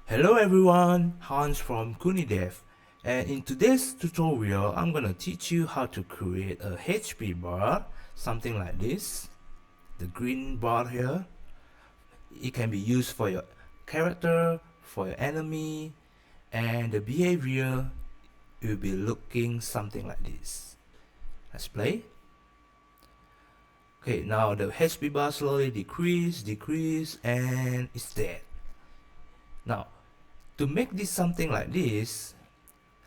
Hello everyone, Hans from CuniDev, and in today's tutorial I'm gonna teach you how to create a HP bar, something like this. The green bar here, it can be used for your character, for your enemy, and the behavior will be looking something like this. Let's play. Okay, now the HP bar slowly decrease, and it's dead. Now, to make this something like this,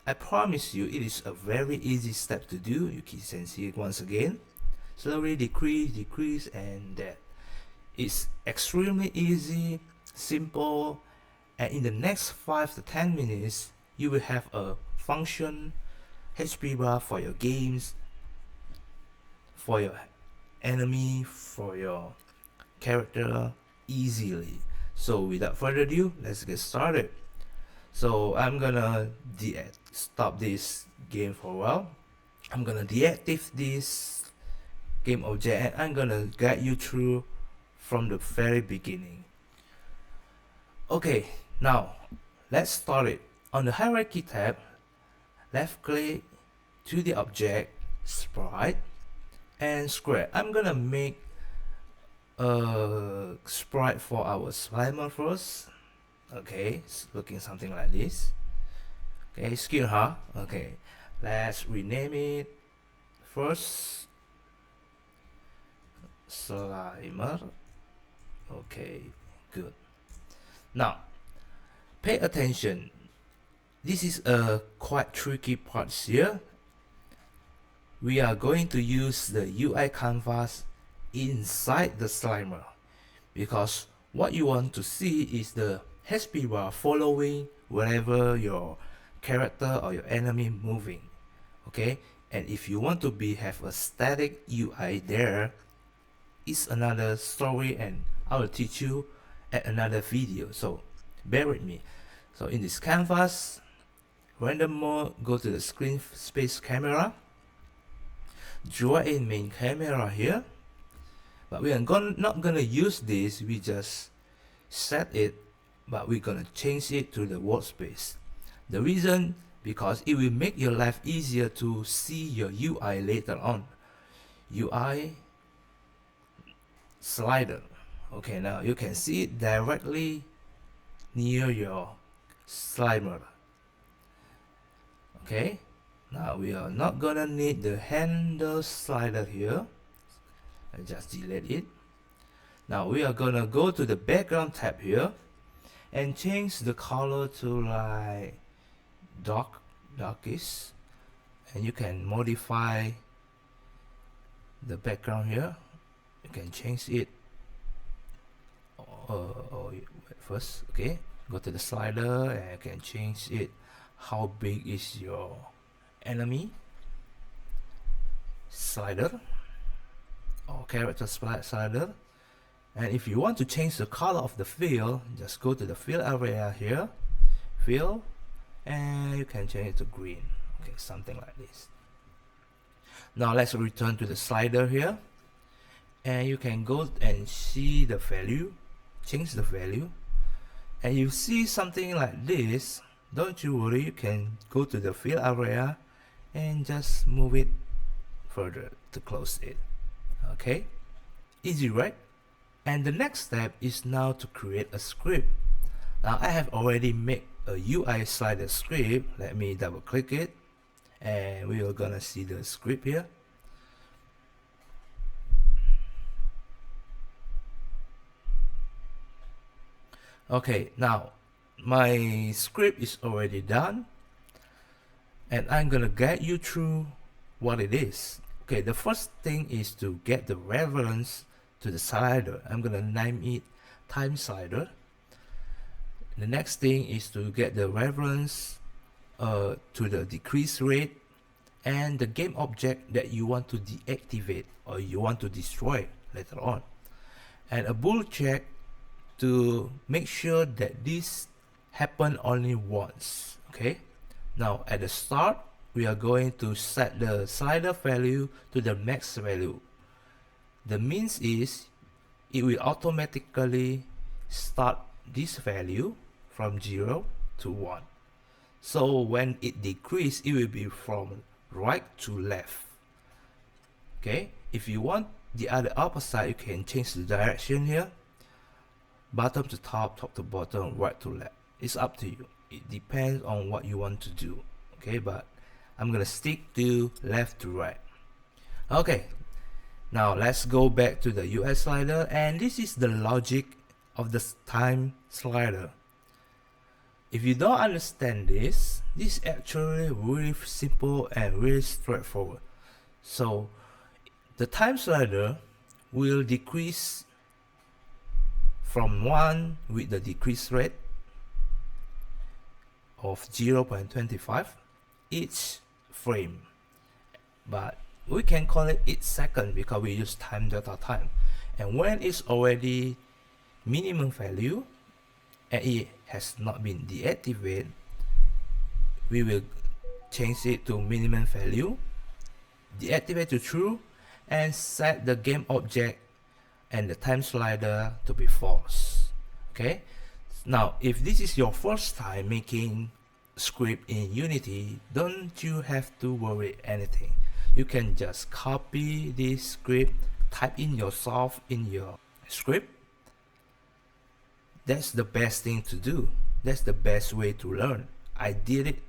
I promise you it is a very easy step to do. You can see it once again. Slowly decrease, and that. It's extremely easy, simple, and in the next 5 to 10 minutes, you will have a function HP bar for your games, for your enemy, for your character easily. So without further ado, let's get started. So I'm gonna stop this game for a while. I'm gonna deactivate this GameObject, and I'm gonna guide you through from the very beginning. Okay, now let's start it. On the hierarchy tab, left click to the object, sprite, and square. I'm gonna make a sprite for our Slimer first. Okay, it's looking something like this. Okay, skill, huh? Okay, let's rename it first. Slimer. Okay, good. Now, pay attention. This is a quite tricky part here. We are going to use the UI canvas inside the Slimer, because what you want to see is the HP bar following wherever your character or your enemy moving. Okay, and if you want to have a static UI there, it's another story, and I will teach you at another video, so bear with me. So in this canvas, random mode, go to the screen space camera, draw in main camera here, but we are not gonna use this. We just set it, but we're gonna change it to the workspace. The reason, because it will make your life easier to see your UI later on. UI slider. Okay, now you can see it directly near your Slimer. Okay, now we are not gonna need the handle slider here. I just delete it. Now we are gonna go to the background tab here and change the color to like darkish, and you can modify the background here. You can change it first. Okay, go to the slider and you can change it. How big is your enemy slider or character slider? And if you want to change the color of the fill, just go to the fill area here, fill, and you can change it to green. Okay, something like this. Now let's return to the slider here, and you can go and see the value, change the value, and you see something like this. Don't you worry, you can go to the fill area and just move it further to close it. Okay, easy, right? And the next step is now to create a script. Now I have already made a UI slider script. Let me double click it, and we are gonna see the script here. Okay, now my script is already done, and I'm gonna guide you through what it is. Okay, the first thing is to get the reference to the slider. I'm gonna name it time slider. The next thing is to get the reference to the decrease rate and the game object that you want to deactivate or you want to destroy later on, and a bool check to make sure that this happen only once. Okay, now at the start we are going to set the slider value to the max value. The means is it will automatically start this value from 0 to 1. So when it decreases, it will be from right to left. Okay, if you want the other opposite, you can change the direction here. Bottom to top, top to bottom, right to left. It's up to you. It depends on what you want to do. Okay, but I'm gonna stick to left to right. Okay, now let's go back to the US slider, and this is the logic of the time slider. If you don't understand this is actually really simple and really straightforward. So the time slider will decrease from 1 with the decrease rate of 0.25 each frame, but we can call it each second because we use time.deltaTime. And when it's already minimum value and it has not been deactivated, we will change it to minimum value, deactivate to true, and set the GameObject and the time slider to be false. Okay, now if this is your first time making script in Unity, don't you have to worry anything. You can just copy this script, type in yourself in your script. That's the best thing to do. That's the best way to learn. I did it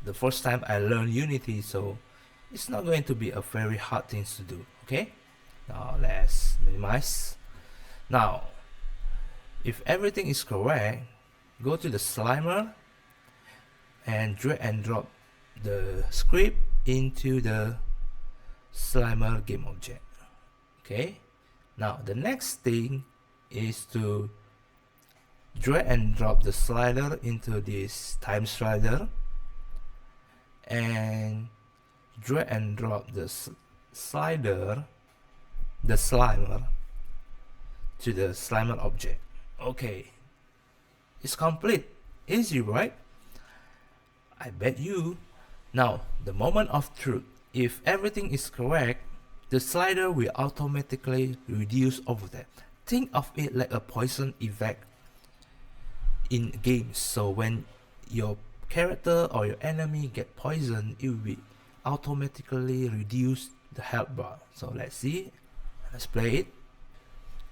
the first time I learned Unity, so it's not going to be a very hard thing to do. Okay, now let's minimize. Now if everything is correct, go to the Slimer and drag and drop the script into the Slimer GameObject. Okay, now the next thing is to drag and drop the slider into this time slider, and drag and drop the slider, the Slimer, to the Slimer object. Okay, it's complete. Easy, right? I bet you. Now the moment of truth. If everything is correct, the slider will automatically reduce over that. Think of it like a poison effect in games. So when your character or your enemy get poisoned, it will be automatically reduce the health bar. So let's see. Let's play it.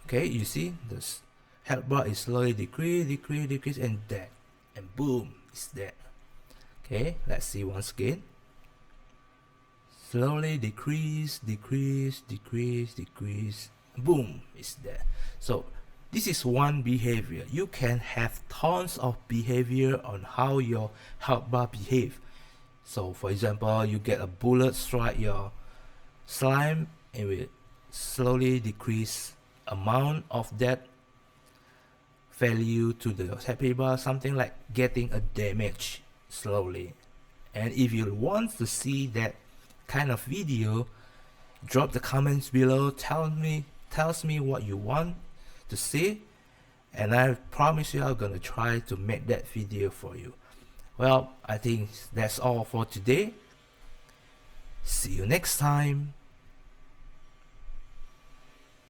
Okay, you see this health bar is slowly decrease, and dead, and boom, it's dead. Okay, let's see once again. Slowly decrease, boom, it's dead. So this is one behavior. You can have tons of behavior on how your health bar behave. So for example, you get a bullet strike your slime, and will slowly decrease amount of that value to the happy bar, something like getting a damage slowly. And if you want to see that kind of video, drop the comments below, tells me what you want to see, and I promise you I'm gonna try to make that video for you. Well, I think that's all for today. See you next time.